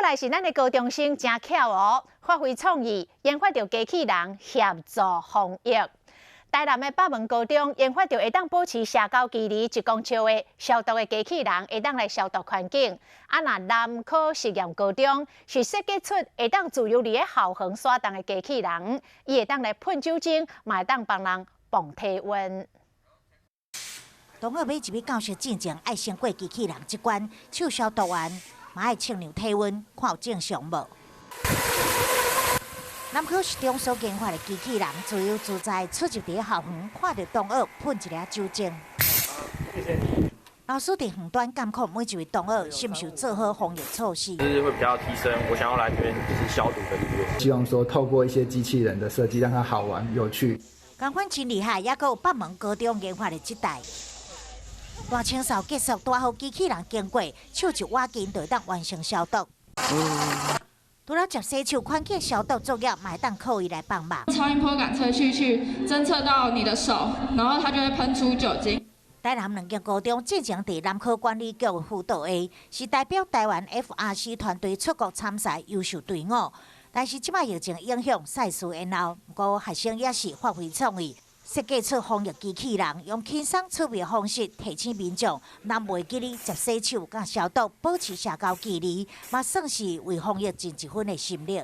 来是咱的高中生真巧哦，发挥创意，研发着机器人协助防疫。台南的北门高中研发着会当保持社交距离1公尺的消毒的机器人，会当来消毒环境。那南科实验高中是设计出会当自由伫咧校园耍动的机器人，伊会当来喷酒精，嘛会当帮人磅体温。同学要入去教室进前，爱先过机器人这关，手消毒完，嘛爱测量体温，看有正常无。南科实中所研发的机器人自由自在出入伫校园，看到同学喷一粒酒精。老师伫远端监控每一位同学是毋是有做好防疫措施，就是会比较提升我想要来这边就是消毒的意愿。希望说透过一些机器人的设计，让它好玩有趣。同款真厉害，也阁有北门高中研发的这台。大清扫结束，大号机器人经过，手一挖紧就会当完成消毒。除了接洗手，款计消毒作业，嘛会当靠伊来帮忙。超音波感测器去侦测到你的手，然后它就会喷出酒精。台南两间高中进前伫南科管理局的辅导下，是代表台湾 FRC 团队出国参赛优秀队伍。但是即摆疫情影响赛事延后，不过学生也是发挥创意。设计出防疫机器人，用轻松趣味的方式提醒民众，咱袂记哩接洗手、甲消毒，保持社交距离，嘛算是为防疫尽一分的心力。